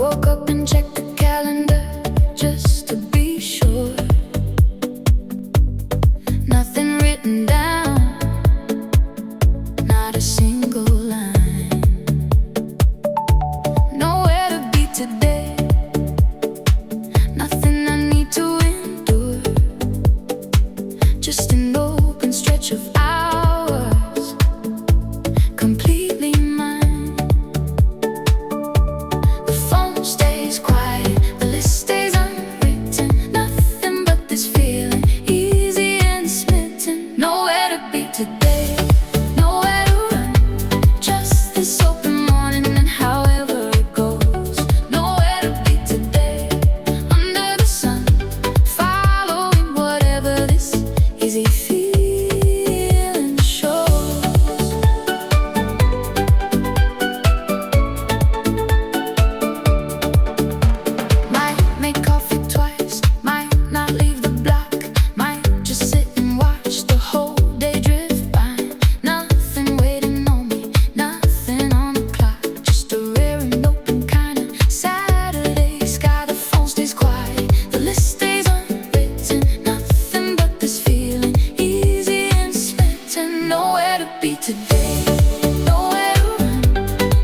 woke up and checked the calendar just to be sure. Nothing written down, not a single line. Nowhere to be today, nothing I need to endure. Just an open stretch of hours, completely mine. The phone stays quiet, the list stays unwritten. Nothing but this feeling, easy and smitten. Nowhere to be today, nowhere to run. Just this open morning and however it goes. Nowhere to be today, under the sun, following whatever this easy feeling shows. Might make coffee twice, might not leave the block, might just sit and watch the whole day drift by. Nothing waiting on me, nothing on the clock. Just a rare and open kind of Saturday sky. The phone stays quiet, the list stays unwritten. Nothing but this feeling, easy and smitten. Nowhere to be today, nowhere to run.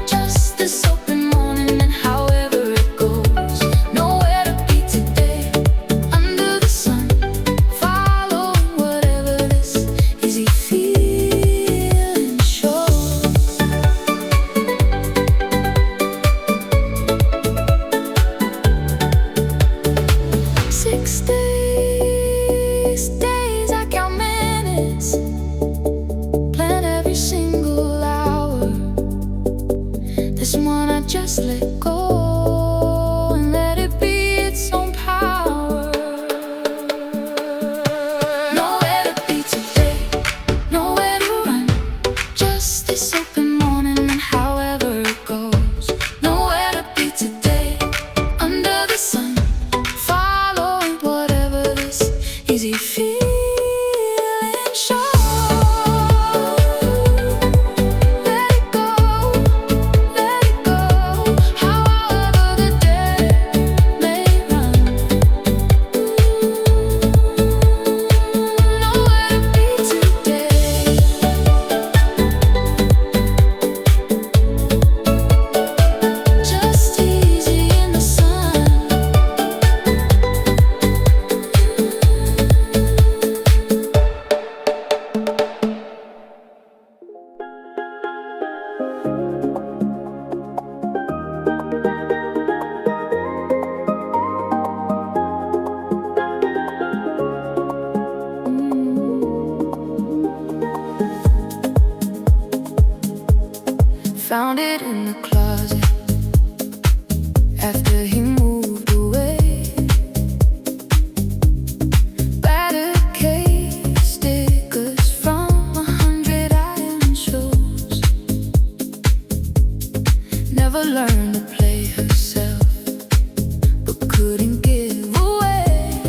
Just this open morning and however it goes. Nowhere to be today, under the sun, following whatever this easy feeling shows. 6 days, I count minutes, plan every single hour. This one I just let go and let it be its own power. Nowhere to be today, nowhere to run. Just this open morning and however it goes. Nowhere to be today, under the sun, following whatever this easy feeling shows. Let it go, however the day may run. Nowhere to be today, just easy in the sun. Found it in the closet after he moved away. Battered case, stickers from 100 iron shows. Never learned to play herself, but couldn't give away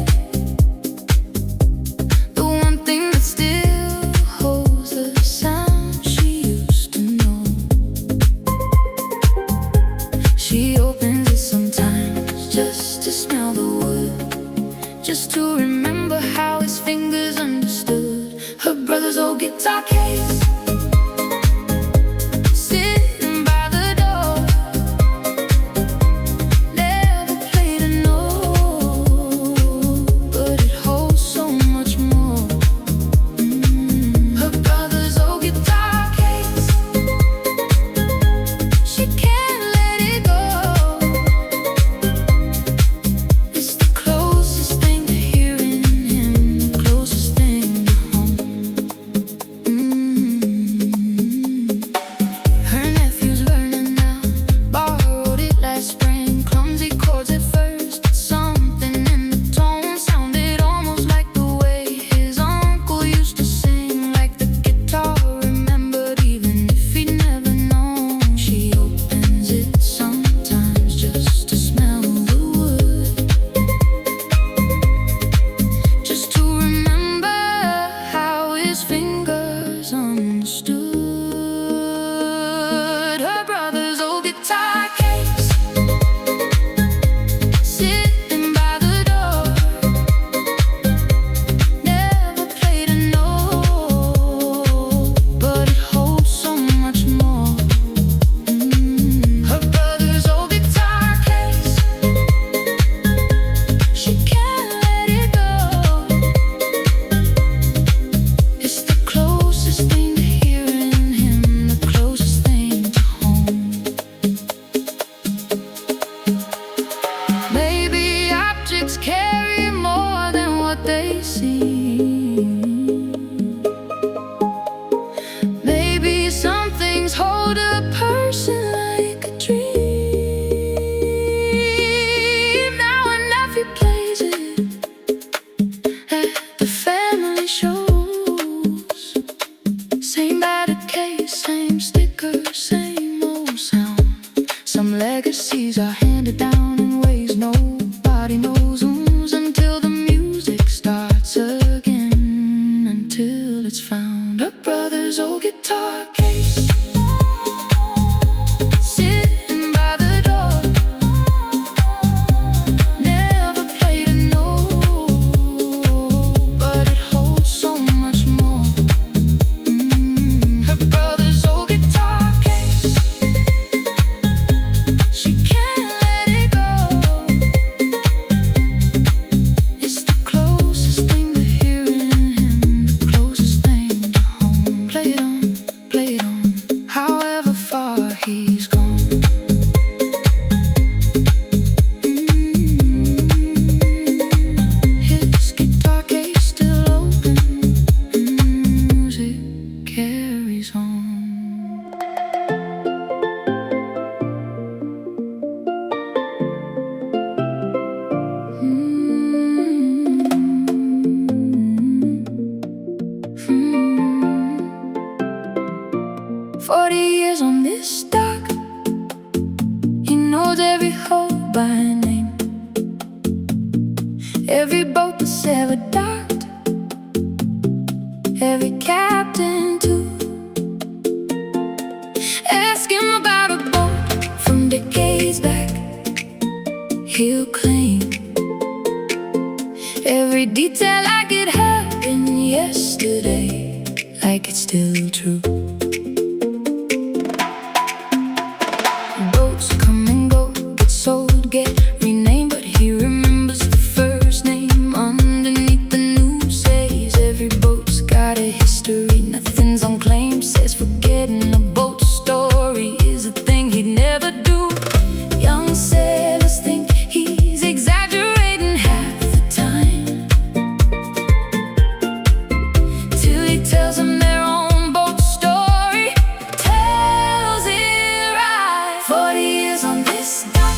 the one thing that still holds the sound she used to know. She opens it sometimes just to smell the wood, just to remember how his fingers understood her brother's old guitar case, sitting by the door. Never played a note, but it holds so much more. Her brother's old guitar case, she can't let it go. It's the closest thing to hearing him, the closest thing to home. Some legacies are handed down in ways nobody knows, until the music starts again, until it's found. Her brother's old guitar case sitting by the door, never played a note, but it holds so much more. Her brother's old guitar case, she can't let it go. It's the closest thing to hearing him, the closest thing to home. Play it on, however far he's gone. His guitar case still open, music carries on. Mm. 40 years on this dock, he knows every hole by name, every boat that's ever docked, every captain too. Ask him about a boat from decades back, he'll claim every detail like it happened yesterday, like it's still true. Boats come and go, get sold, get renamed, but he remembers the first name underneath the news. Says every boat's got a history, nothing's unclaimed. Says forgetting a boat story is a thing he'd never do. Young sailors think he's exaggerating half the time, till he tells them their own boat story, tells it right. 40 years on this dock,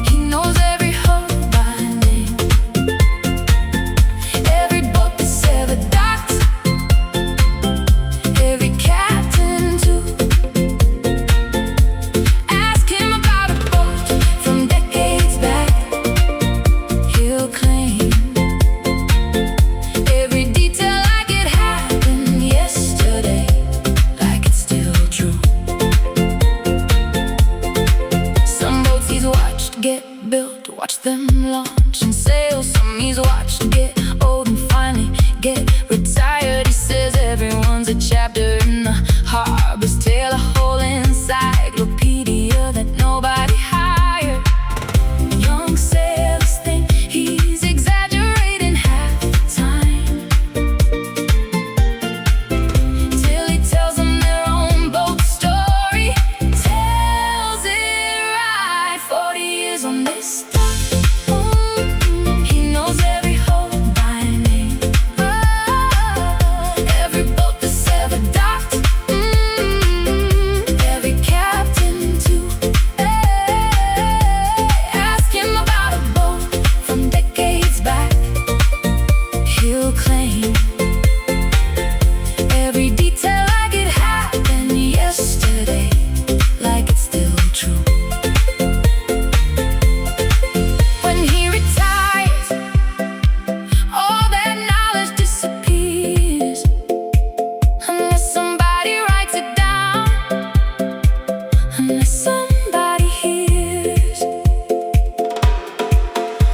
he knows every hull by name, every boat that's ever docked, every captain too. Ask him about a boat from decades back, he'll claim every detail like it happened yesterday, like it's still true. Some boats he's watched get built, watched them launch and sail. Some he's watched get old and finally get retired. He says everyone's a chapter in the harbor's tale, a whole encyclopedia that nobody hired. Young sailors think he's exaggerating half the time, till he tells them their own boat story, tells it right. 40 years on this dock, he knows every hole by name, every boat that's ever docked, every captain too. Ask him about a boat from decades back, he'll claim every detail like it happened yesterday, like it's still true. When he retires, all that knowledge disappears, unless somebody writes it down, unless somebody hears.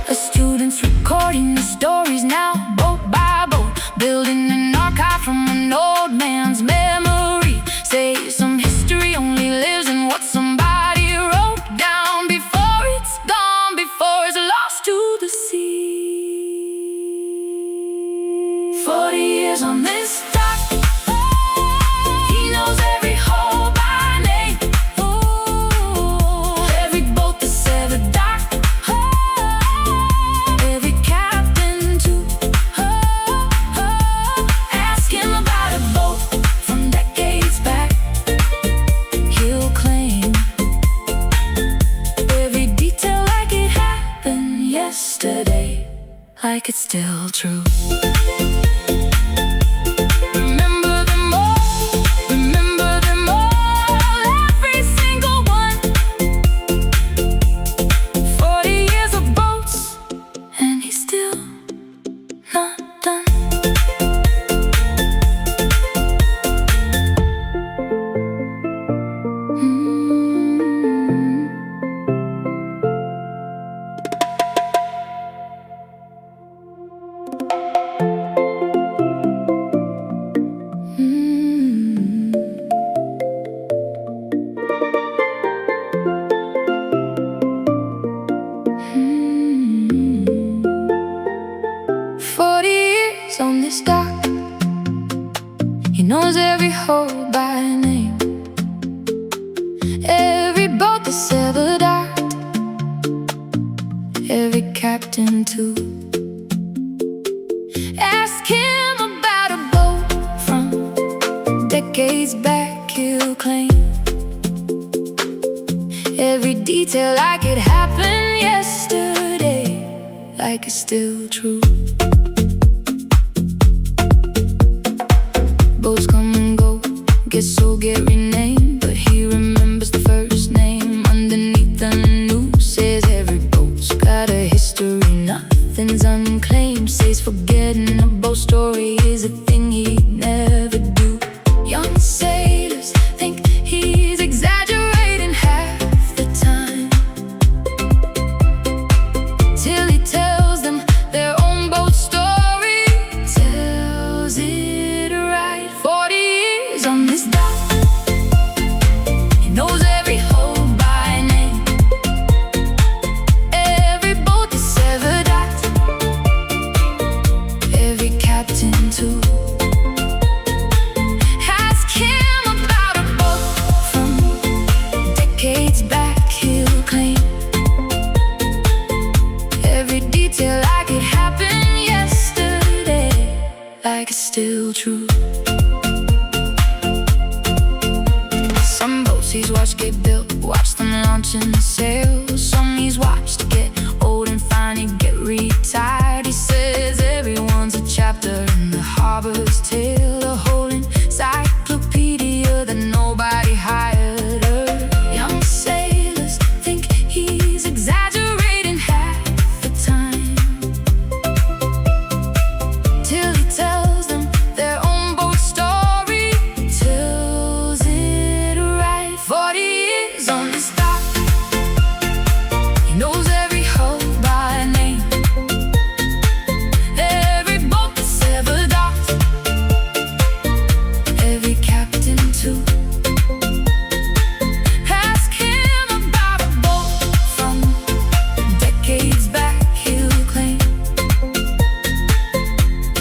A student's recording the stories now, boat by boat, building an archive from an old man's memory. Say some history only lives in what somebody wrote down before it's gone, before it's lost to the sea. 40 years on this dock, he knows every hole by name, every boat that's ever docked, every captain too. Ask him about a boat from decades back, he'll claim every detail like it happened yesterday, like it's still true. Remember them all, every single one. captain too. Ask him about a boat from decades back, he'll claim every detail like it happened yesterday, like it's still true. Boats come and go, get renamed, but he remembers the first name underneath the news. Says every boat's got a history, nothing's unclaimed. Says forgetting a boat story is a thing he'd never do. Young sailors think he's exaggerating half the time, till he tells them their own boat story. Tells it right. 40 years on this dock, he knows every hull by name, every boat that's ever docked, every captain too. Ask him about a boat from decades back, he'll claim every detail like it happened yesterday, like it's still true. Some boats he's watched get built, watched them launch and sail. Some he's watched get old and finally get retired. He says everyone's a chapter in the harbor's tale, a whole encyclopedia that nobody hired her. Young sailors think he's exaggerating half the time, till he tells them their own boat story. Tells it right. 40 years on this dock, he knows every hull by name, every boat that's ever docked, every captain too. Ask him about a boat from decades back, he'll claim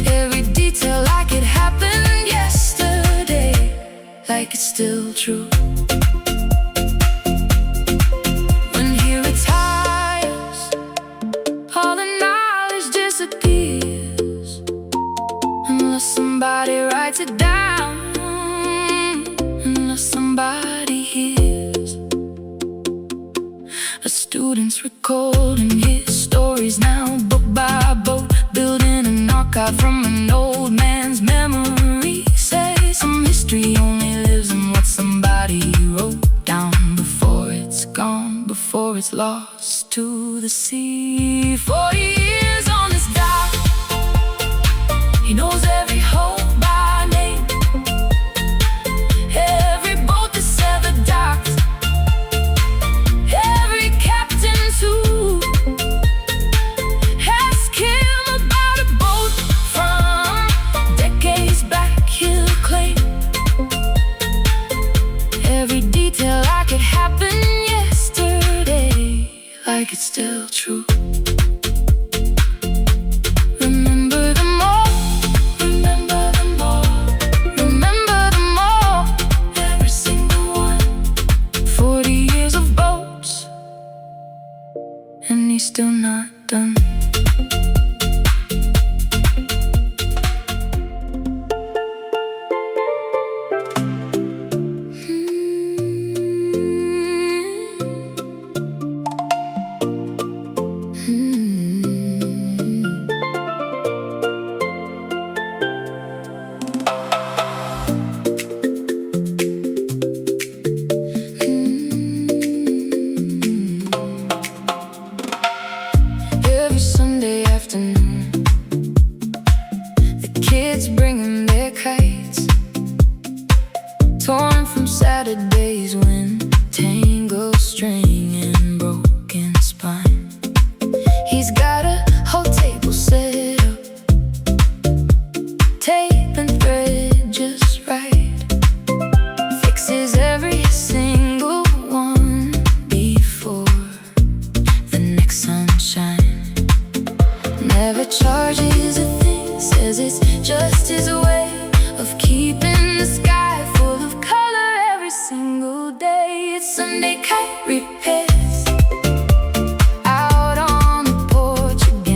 every detail like it happened yesterday, like it's still true. When he retires, all the knowledge disappears, unless somebody writes it down, unless somebody hears. A student's recording his stories now, book by boat, building an archive from an old man's memory. Say some history only lives in what somebody wrote down, before it's gone, before it's lost to the sea. 40 years on this dock, he knows every hull by name, every boat that's ever docked, every captain too. Ask him about a boat from decades back, he'll claim every detail like it happened yesterday, like it's still true. Remember them all, remember them all, remember them all, every single one. 40 years of boats, and he's still not done. Every Sunday afternoon, the kids bringing their kites, torn from Saturday's wind, tangled string and broken spine. He's got a whole table set up, tape and thread just right, fixes every single one before the next sunshine. Never charges a thing, says it's just his way of keeping the sky full of color every single day. It's Sunday kite repairs, out on the porch again.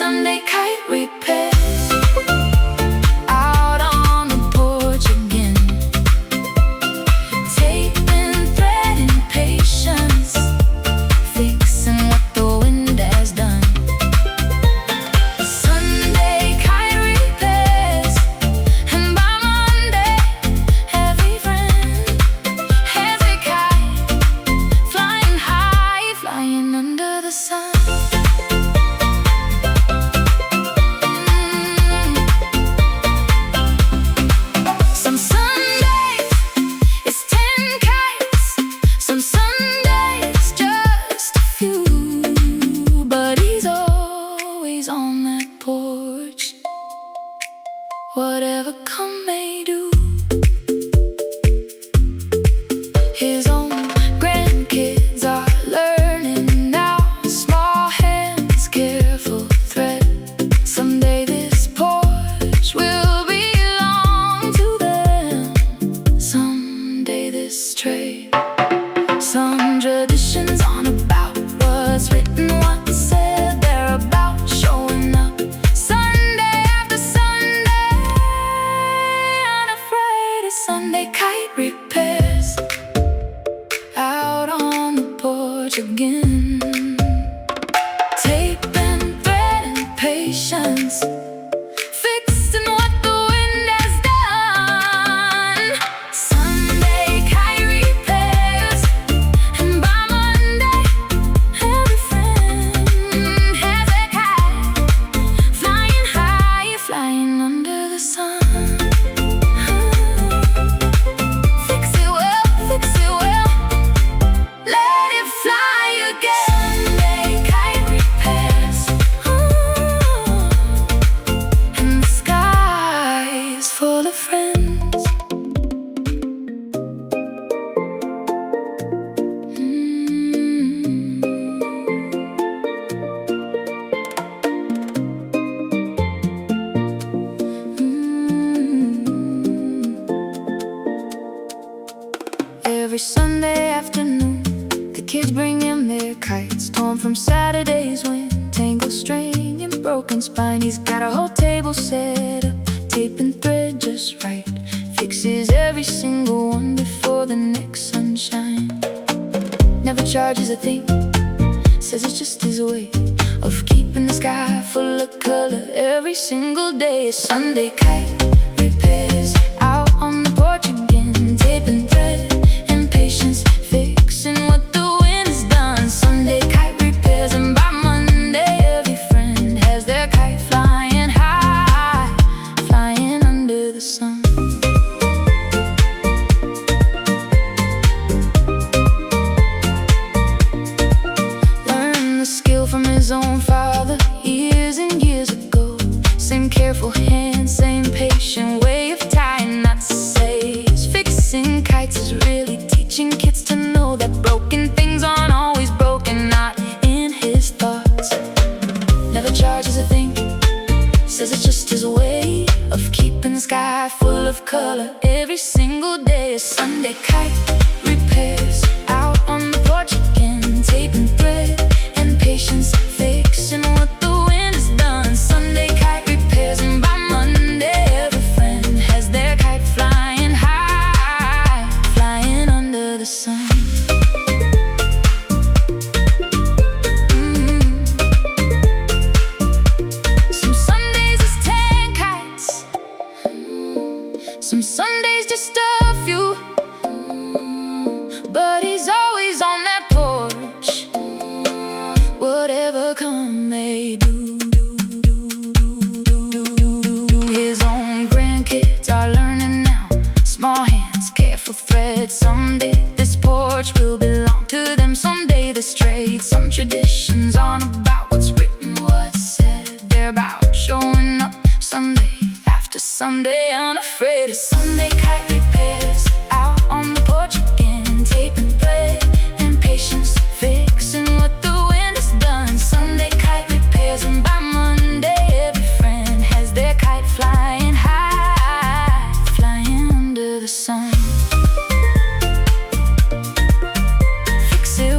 Sunday kite repairs. Out on the porch again, tape and thread and patience, fixing what the wind has done. Sunday kite repairs, and by Monday every friend has a kite flying high, flying under the sun. Some Sundays it's 10 kites, some Sundays just a few, but he's always on that porch, whatever come may do. His own grandkids are learning now, small hands, careful thread. Someday this porch will belong to them. Someday this trade. Some traditions on about what's written, what's said. They're about showing up Sunday after Sunday, unafraid of Sunday kite repairs. Out on the porch again, tape and thread and patience, fixing what the wind has done. Sunday kite repairs, and by Monday every friend has a kite flying high, flying under the sun. Fix it well, fix it well, let it fly again. Sunday kite repairs, and the sky's full of friends. Every Sunday afternoon, the kids bring in their kites, torn from Saturday's wind, tangled string and broken spine. He's got a whole table set up, tape and thread just right, fixes every single one before the next sunshine. Never charges a thing, says it's just his way of keeping the sky full of color every single day. Sunday kite repairs, out on the porch again, tape and thread and patience, fixing what the wind has done. Sunday kite repairs, and by Monday every friend has their kite flying high, flying under the sun. Learned the skill from his own father years and years ago. Same careful hand, same patient way of tying knots. Says fixing kites is really teaching kids to know that broken things aren't always broken, not in his thoughts. Never charges a thing, says it's just his way of keeping the sky full of color every single day. Sunday kite repairs, out on the porch again, tape and thread and patience, fixing what the wind has done. Sunday kite repairs, and by Monday every friend has their kite flying high, flying under the sun. Some Sundays it's 10 kites, some Sundays just a few, but he's always on that porch, whatever come may do. His own grandkids are learning now, small hands, careful thread. Someday this porch will belong to them. Someday this trade. Some traditions aren't about what's written, what's said. They're about showing up Sunday after Sunday, unafraid of Sunday kite repairs. Out on the porch again, tape and thread and patience, fixing what the wind has done. Sunday kite repairs, and by Monday every friend has their kite flying high, flying under the sun. Fix it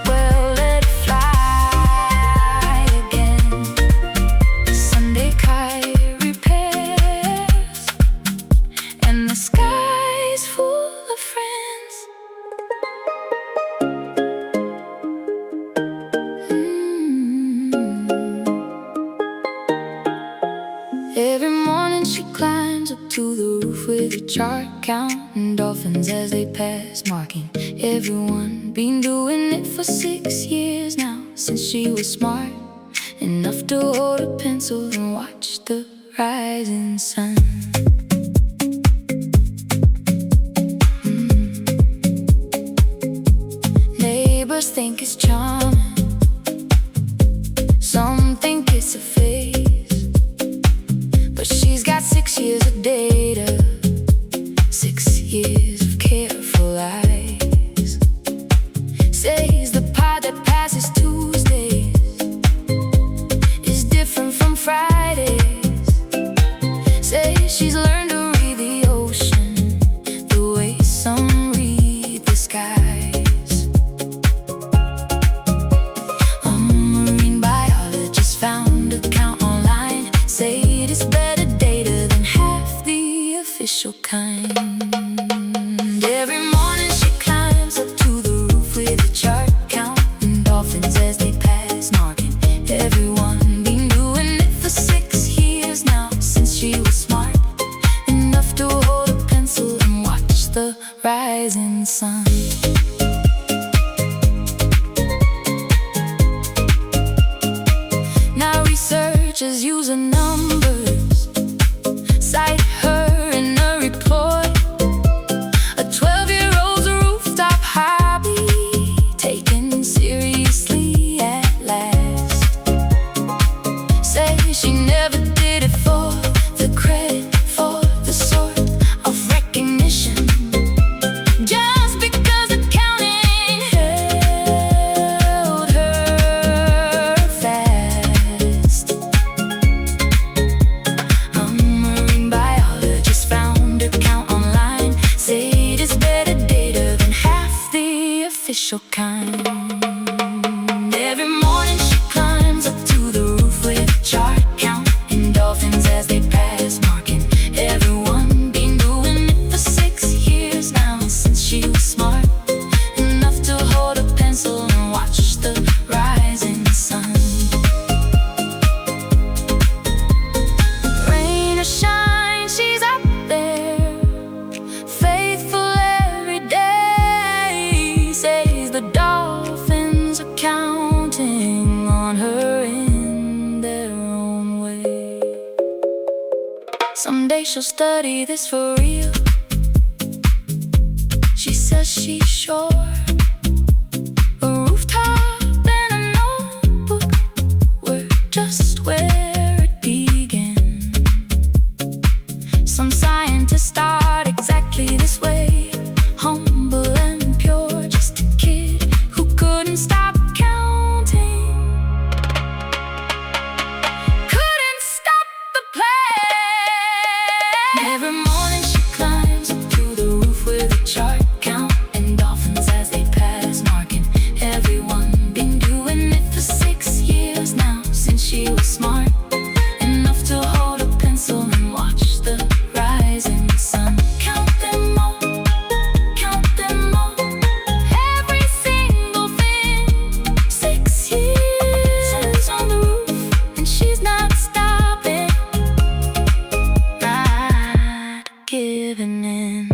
well, let it fly. to the roof with a chart, counting dolphins as they pass, marking everyone. Been doing it for 6 years now, since she was smart enough to hold a pencil and watch the rising sun. Neighbors think it's charming, some think it's a phase, but she's got 6 years of data, 6 years of careful eyes. Says the pod that passes Tuesdays is different from Fridays. Says she's learned to read the ocean the way some read the skies. A marine biologist found a count online, say it is better data than half the official kind. Every morning she climbs up to the roof with a chart, counting dolphins as they pass, marking everyone. Been doing it for 6 years now, since she was smart enough to hold a pencil and watch the rising sun. Now researchers using numbers cite her in a report. A 12-year-old's rooftop hobby taken seriously at last. Say she never did it for the credit, for the sort of recognition, just because accounting held her fast. A marine biologist found her count online, say it is better data than half the official kind. Every morning she climbs up to the roof with a chart, counting dolphins as they pass, marking everyone. Been doing it for 6 years now, since she was smart enough to hold a pencil and watch the rising sun. Rain or shine, she's up there, faithful every day. Says the dolphins are counting on her in their own way. Someday she'll study this for real, she says she's sure. A rooftop and a notebook were just where it began. Some scientists start exactly this way, humble and pure, just a kid who couldn't stop counting, couldn't stop the play. Every morning she climbs up to the roof with a chart, counting dolphins as they pass, marking everyone. Been doing it for 6 years now, since she was smart enough to hold a pencil and watch the rising sun. Count them all, every single thing. 6 years on the roof, and she's not stopping, not giving in.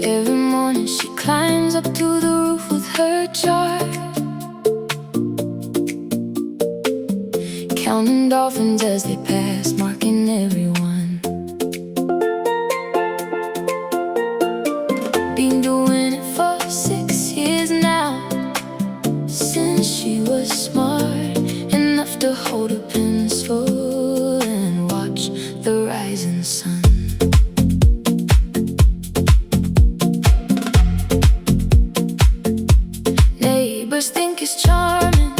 Every morning she climbs up to the roof with her chart, counting dolphins as they pass, marking everyone. Been doing it for 6 years now, since she was smart enough to hold a pencil and watch the rising sun. Neighbors think it's charming,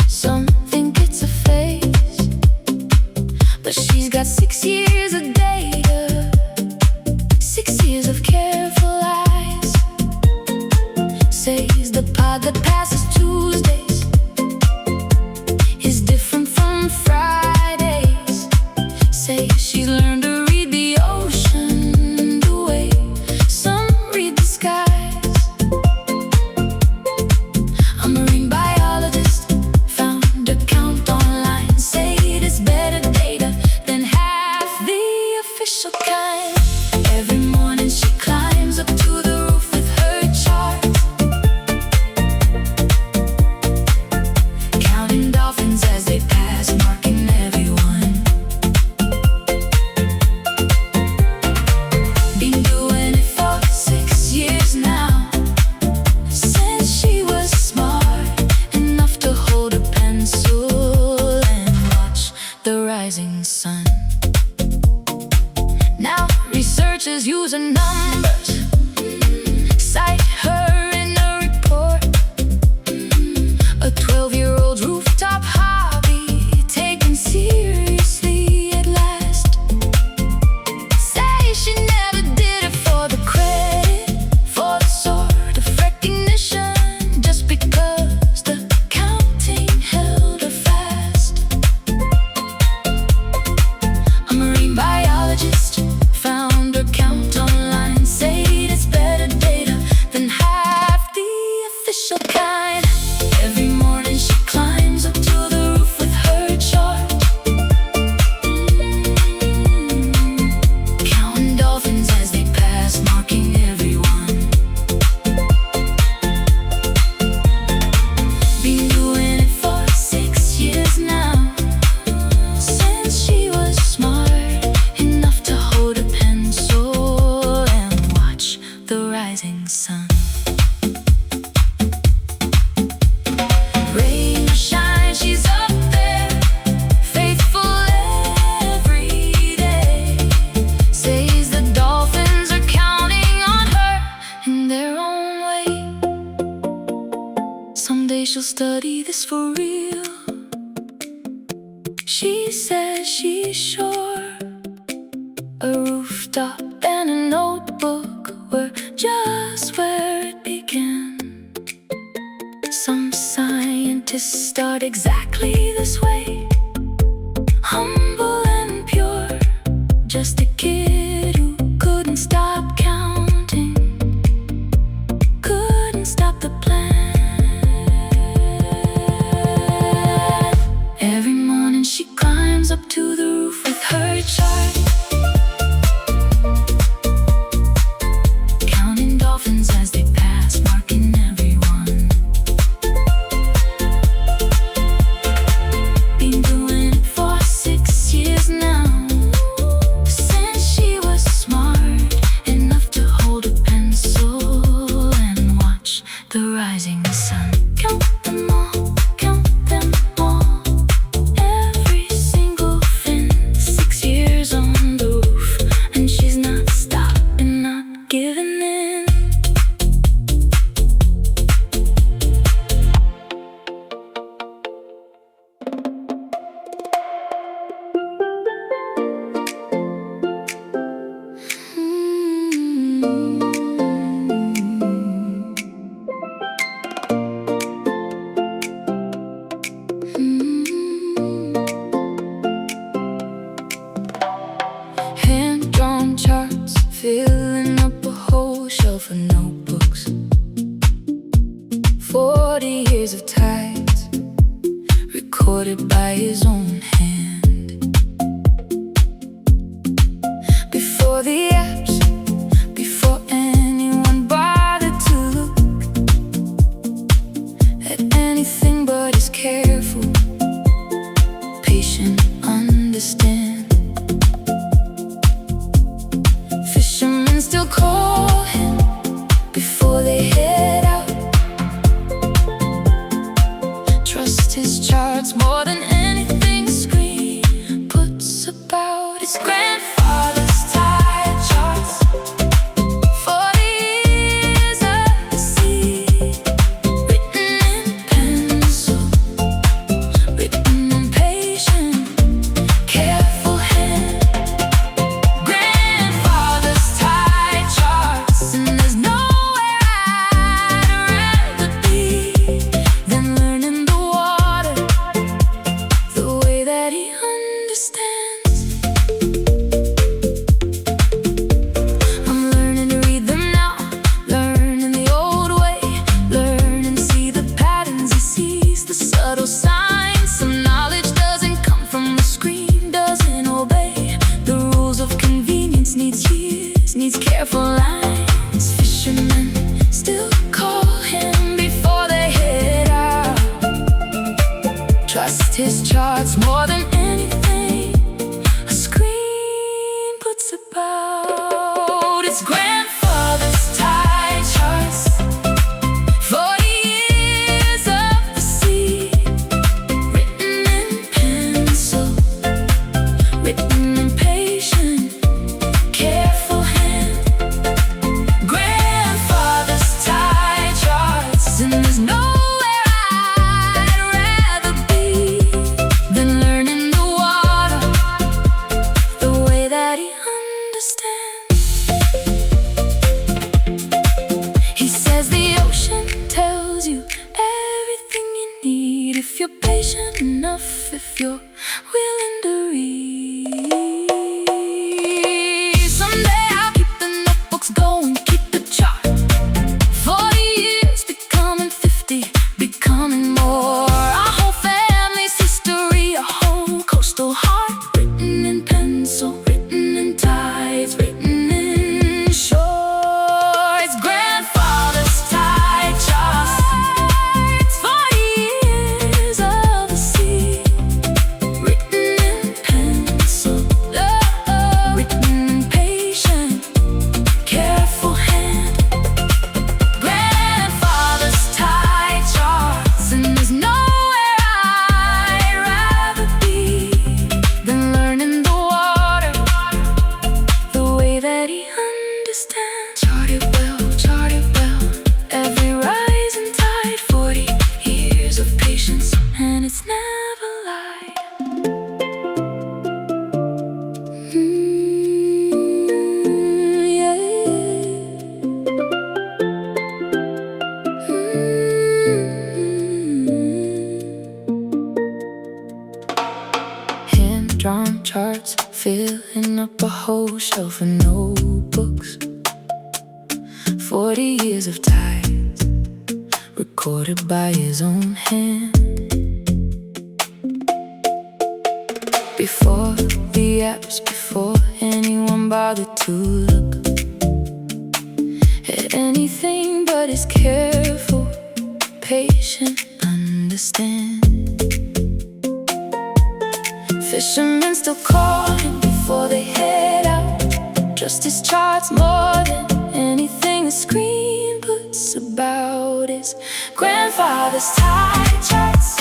some think it's a phase, but she's got 6 years of data, 6 years of careful eyes. Says the pod that passes Tuesdays rising sun. Rain or shine, she's up there, faithful every day. Says the dolphins are counting on her in their own way. Someday she'll study this for real. She says she's sure a rooftop and a notebook were just where it began. Some scientists start exactly this way, humble and pure, just a kid who couldn't stop counting, couldn't stop the plan. Every morning she climbs up to the roof with her chart, counting dolphins as they pass, marking everyone. Been doing it for 6 years now, since she was smart enough to hold a pencil and watch the rising sun. Count them all, count them all, every single fin. 6 years on the roof, and she's not stopping, not giving in. Hand-drawn charts filling up a whole shelf of notebooks. 40 years of tides recorded by his own hand. Before the apps, before anyone bothered to look at anything but his careful, patient understand. Fishermen still call him before they head out. Trust his charts more than anything a screen puts about. His grandfather's tide charts, 40 years of the sea, written in pencil, written in patient, careful hand. Grandfather's tide charts, and there's nowhere I'd rather be than learning the water the way that he understands. I'm learning to read them now, learning the old way, learning to see the patterns he sees, the subtle signs. Some knowledge doesn't come from the screen, doesn't obey the rules of convenience, needs years, needs careful lines. Fishermen still call him before they head out. Trust his charts more than anything a screen puts about. It's grandfather's tide charts, 40 years of the sea, written in pencil, written in patient, careful hand. Grandfather's tide charts, and there's nowhere I'd rather be than learning shelf of notebooks. 40 years of ties recorded by his own hand. Before the apps, before anyone bothered to look at anything but his careful, patient understand. Fishermen still calling before they head out, just his charts more than anything the screen puts about his grandfather's tide charts.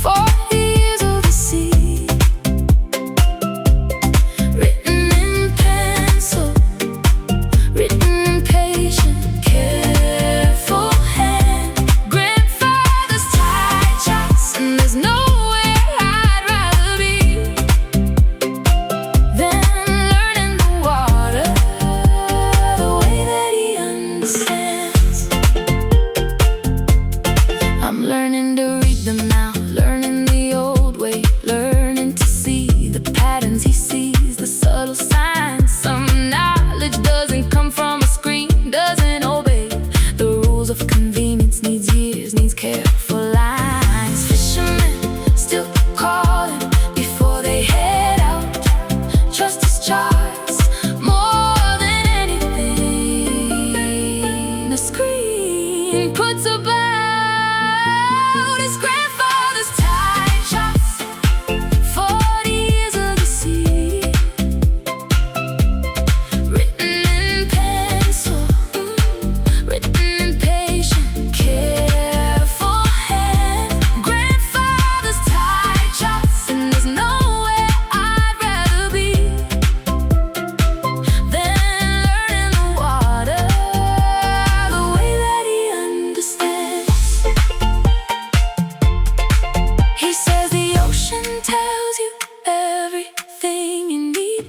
40 years of the sea, written in pencil, written in patient, careful hand. Grandfather's tide charts, and there's nowhere I'd rather be than learning the water the way that he understands. I'm learning to read them now, learning the old way, learning to see the patterns he sees, the subtle signs. Some knowledge doesn't come from a screen, doesn't obey the rules of convenience, needs years, needs careful lines. Fishermen still calling before they head out, trust his charts more than anything the screen puts about his grandfather's tide charts. 40 years of the sea, written in pencil, written in patient, careful hand. Grandfather's tide charts, and there's nowhere I'd rather be than learning the water the way that he understands. He says the ocean tells you everything you need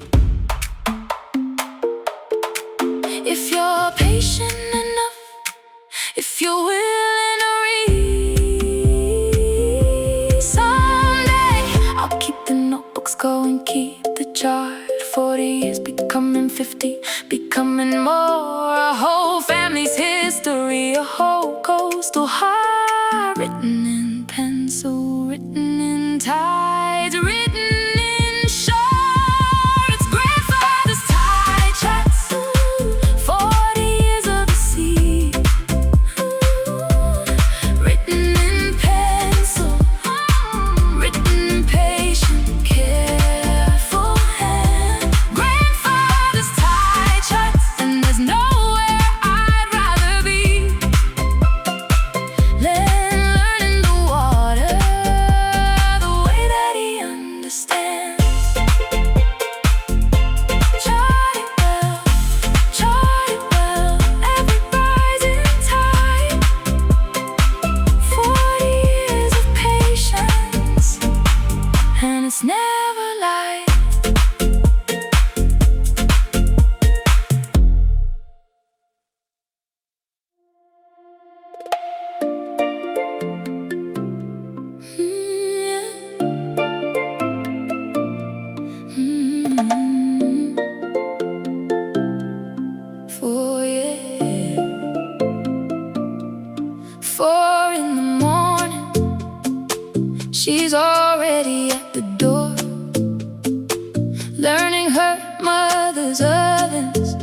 if you're patient enough, if you're willing to read. Someday I'll keep the notebooks going, keep the chart. 40 years becoming 50, becoming more. A whole family's history, a whole coastal heart, written in pencil, written in tides, written in shore. It's grandfather's tide charts. 40 years of the sea, written in pencil, written in patient, careful hand. Grandfather's tide charts, and there's nowhere I'd rather be than learning the water the way that he understands. Chart it well, every rising tide. 40 years of patience, and it's never light. Four in the morning, she's already at the door, learning her mother's ovens,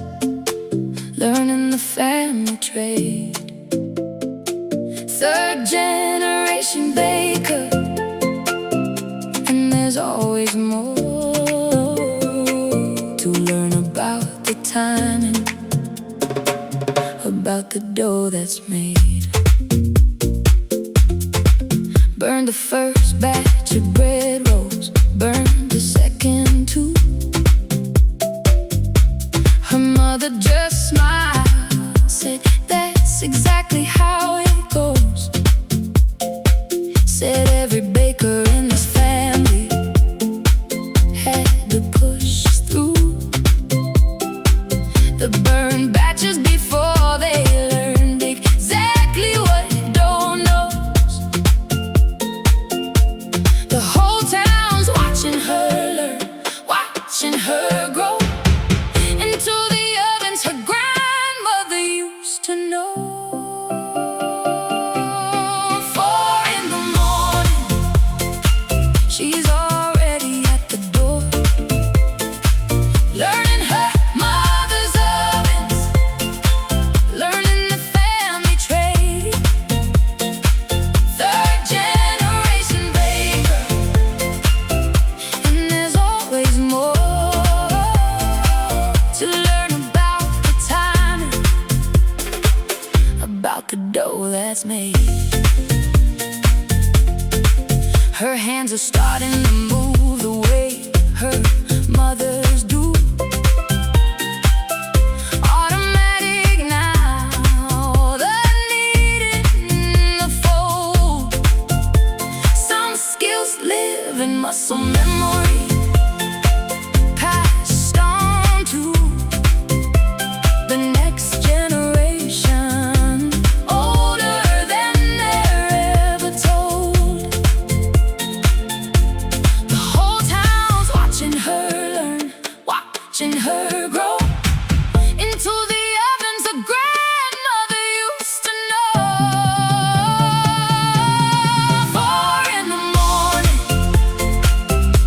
learning the family trade. Third generation baker, and there's always more to learn about the timing, about the dough that's made. Burned the first batch of bread rolls, burned the second too. Her mother just smiled, said that's exactly how it goes. Said every baker in this family had to push through the burned batches before they learned exactly what dough knows. The whole town's watching her learn, watching her grow. used to know. 4 in the morning, she's already at the door, learning her mother's ovens, learning the family trade. Third generation baker, and there's always more to learn about the timing, about the dough that's made. Her hands are starting to move the way her mothers do. Automatic now, the kneading, the fold. Some skills live in muscle memory, passed on to the next generation, older than they're ever told. The whole town's watching her learn, watching her grow into the ovens a grandmother used to know. 4 in the morning,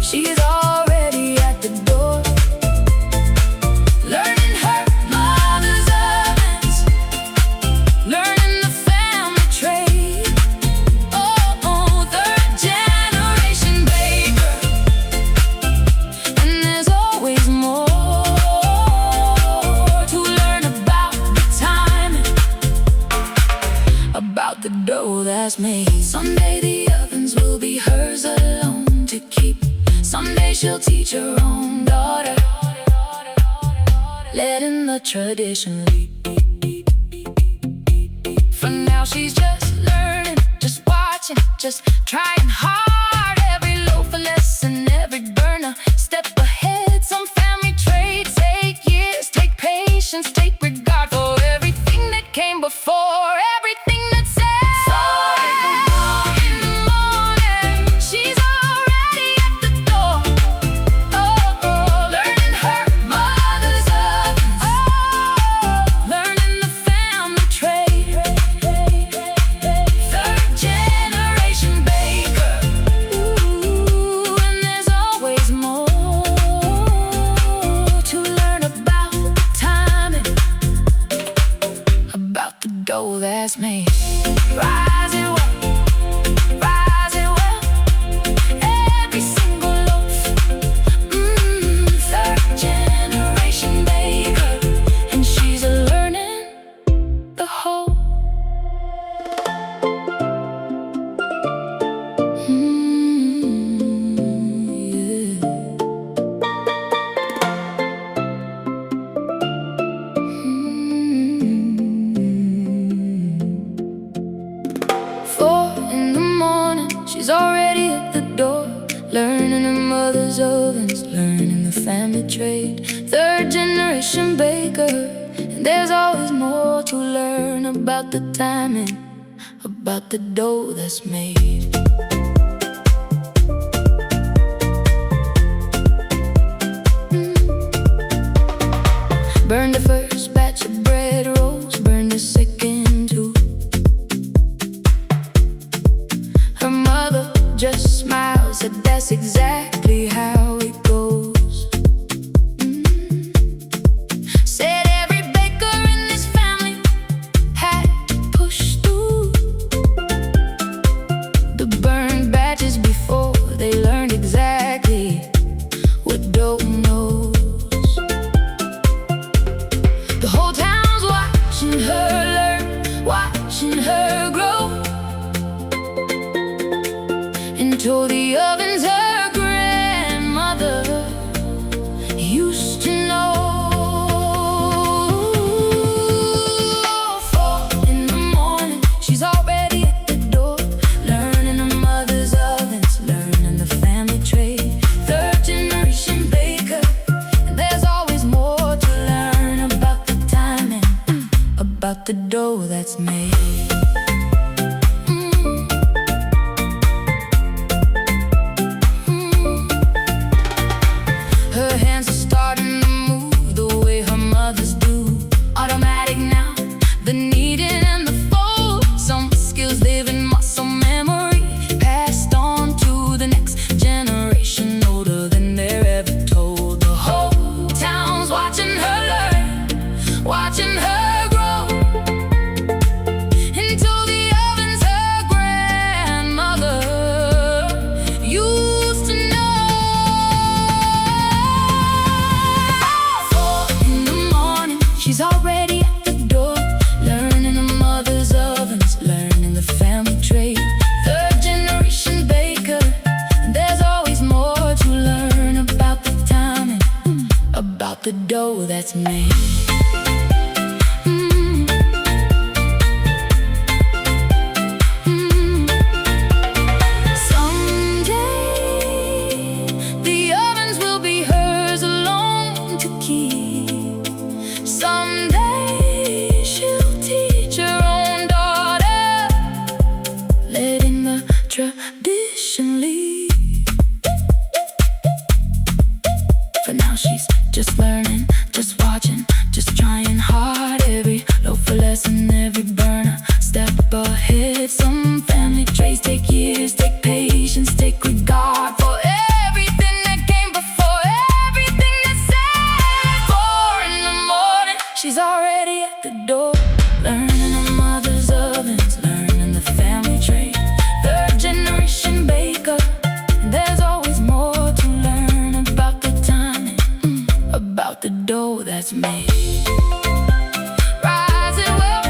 she's already at the door, learning her mother's ovens, learning the family trade. Third generation baker, and there's always more to learn about the timing, about the dough that's made. Someday the ovens will be hers alone to keep. Someday she'll teach her own daughter, letting the tradition lead. For now she's just learning, just watching, just trying hard. Every loaf a lesson, every burner step ahead. Some family traits take years, take patience, take regard for everything that came before, everything that's said. 4 in the morning, she's already at the door, learning her mother's ovens, learning the family trade. Third generation baker, and there's always more to learn about the timing, about the dough that's made. Rising well, rising well, every single loaf. Third generation baker, and she's learning the whole. She's already at the door, learning her mother's ovens, learning the family trade. Third generation baker, and there's always more to learn about the timing, about the dough that's made. Burn the first batch of bread rolls, burn the second too. Her mother just smiles, said that's exactly how it goes. Said every baker in this family had to push through the burned batches before they learned exactly what dough knows. The whole town's watching her learn, watching her grow, into the ovens her grandmother used to know. 4 in the morning, she's already at the door, learning her mother's ovens, learning the family trade. Third generation baker, and there's always more to learn about the timing, about the dough that's made. Her hands are starting to move the way her mothers do. Automatic now, the that's made. Someday the ovens will be hers alone to keep. Someday she'll teach her own daughter, letting the tradition lead. For now she's just learning, just watching, just trying hard. Every loaf a lesson, every burner step ahead. Some family traits take years, take patience, take regard for everything that came before, everything that's said. 4 in the morning, she's already at the door, learning her mother's ovens, learning the family trait. 3rd generation baker, there's always more to learn about the timing, about the dough that's made. Rise it well,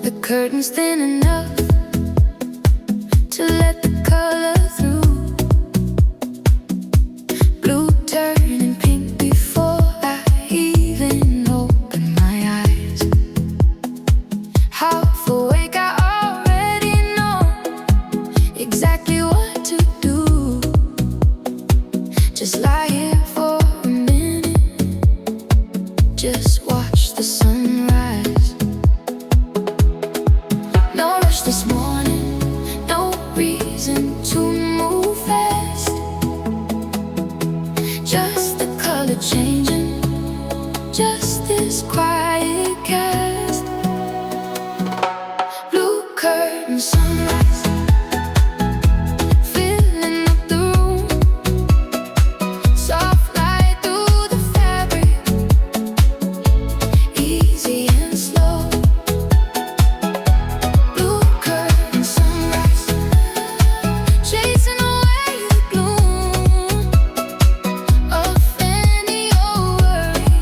The curtain's thin enough to let the color through. Blue turning pink before I even open my eyes. Half awake, I already know exactly what to do. Just lie here for a minute, just watch the sunrise. No rush this morning, no reason to move fast. Just the color changing, just this quiet cast. Blue curtain sunrise, filling up the room. Soft light through the fabric, easy and slow. Blue curtain sunrise, chasing away the gloom of any old worry.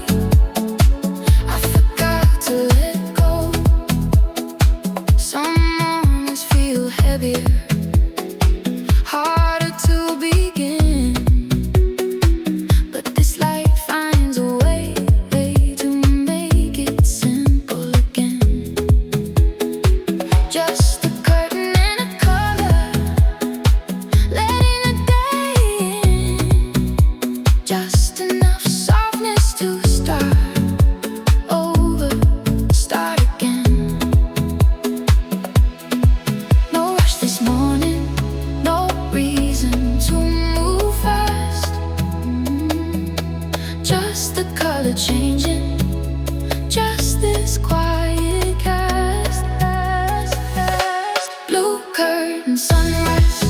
I forgot to let go. Some mornings feel heavier, harder to begin, but this life finds a way to make it simple again. Just a curtain and a color, letting the day in. Just enough softness to start over, start again. No rush this morning, no reason to move fast. Just the color changing, just this quiet cast. Blue curtain sunrise,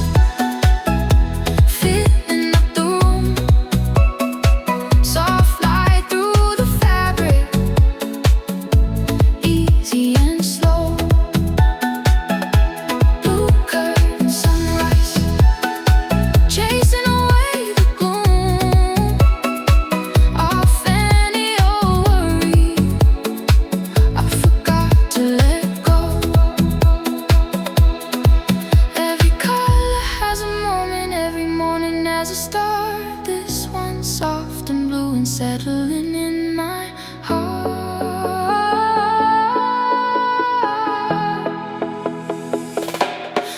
filling up the room. Soft light through the fabric, easy and slow. Blue curtain sunrise, chasing away the gloom of any old worry. I forgot to let go. Every color has a moment, every morning has a start. This one's soft and blue and settling in my heart.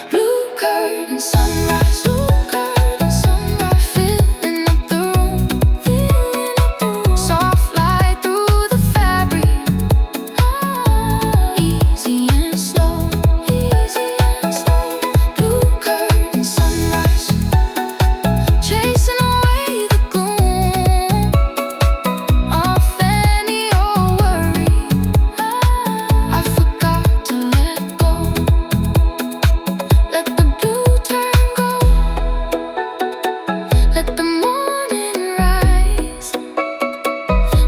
Blue curtain sunrise, filling up the room. Soft light through the fabric, easy and slow. Blue curtain sunrise, chasing away the gloom of any old worry. I forgot to let go. Let the blue turn gold, let the morning rise.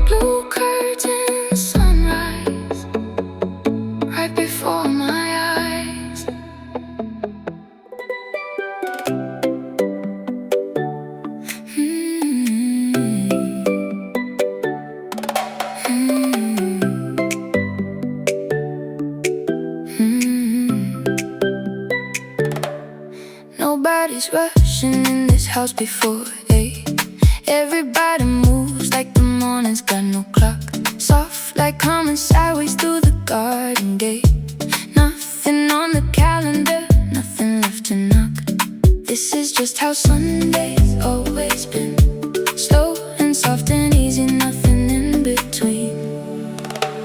Blue curtain sunrise, right before my eyes. Nobody's rushing in this house before 8. Everybody moves like the morning's got no clock. Soft light coming sideways through the garden gate. Nothing on the calendar, nothing left to knock. This is just how Sunday's always been. Slow and soft and easy, nothing in between.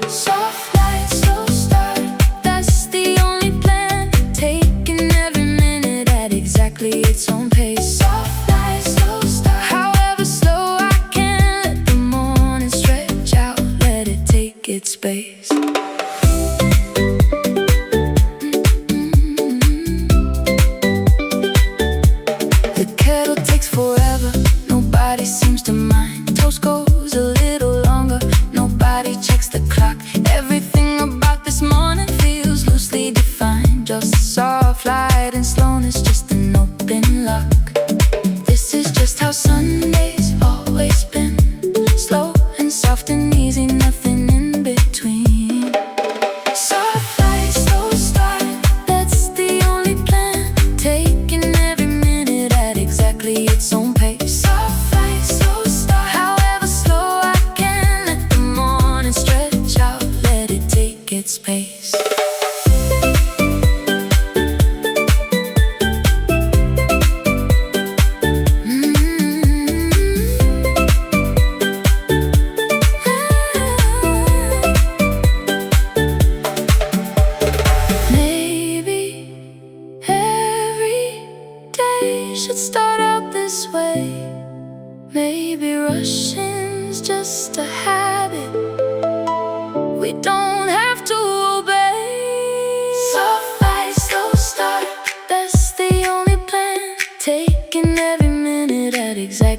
Soft light, slow start, that's the only plan. Taking every minute at exactly its own pace. Soft light, slow start, however slow I can. Let the morning stretch out, let it take its space. The kettle takes forever, nobody seems to mind. Toast goes a little longer, nobody checks the clock. Everything about this morning feels loosely defined. Just soft light and slowness, just an open lock. This is just how Sunday's always been. Slow and soft and easy, nothing in between. Soft light, slow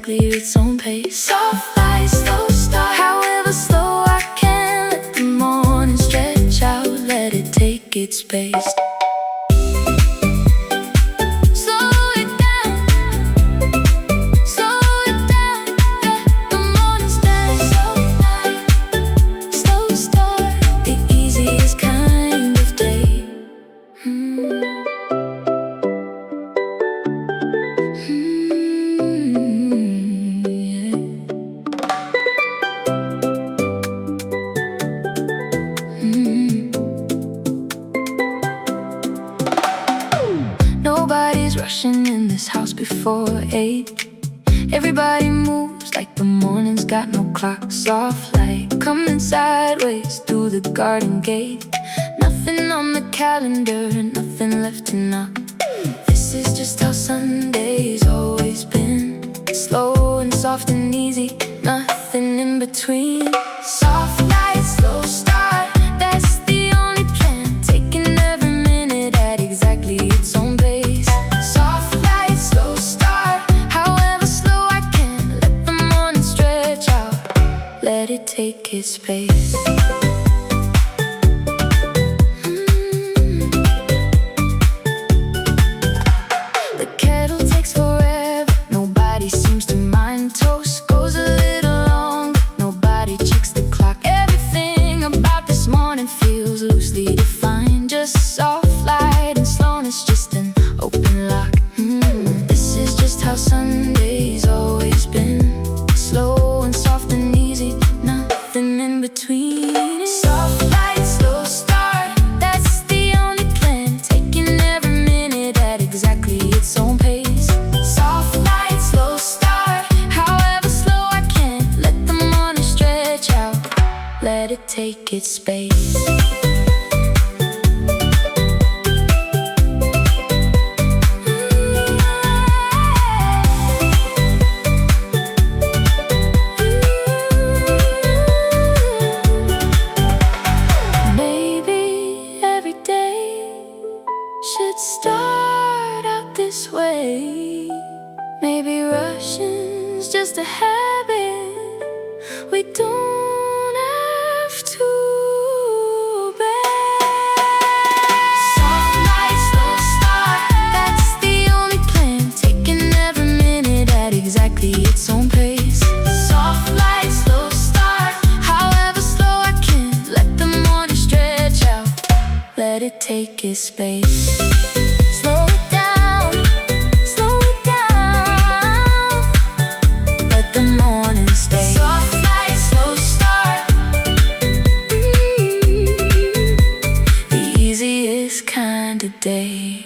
exactly its own pace. Soft light, slow start, however slow I can. Let the morning stretch out, let it take its pace. Nobody's rushing in this house before 8. Everybody moves like the morning's got no clock. Soft light coming sideways through the garden gate. Nothing on the calendar, nothing left to knock. This is just how Sunday's always been. Slow and soft and easy, nothing in between. Soft light, slow start, that's the only plan. Taking every minute at exactly its own pace. Soft light, slow start, however slow I can. Let the morning stretch out, let it take its space. The kettle takes forever, nobody seems to mind. Toast goes a little long, nobody checks the clock. Everything about this morning feels loosely defined. Just soft light and slowness, just an open lock. This is just how Sunday's always been. Slow and soft and easy, nothing in between. Soft light, slow start, that's the only plan. Taking every minute at exactly its own pace. Soft light, slow start, however slow I can. Let the morning stretch out, let it take its space. Maybe every day should start out this way. Maybe rushing's just a habit we don't have to obey. Soft light, slow start, that's the only plan. Taking every minute at exactly its own pace. Soft light, slow start, however slow I can. Let the morning stretch out, let it take its space. Slow it down, slow it down. Let the morning stay. Soft light, slow start. The easiest kind of day.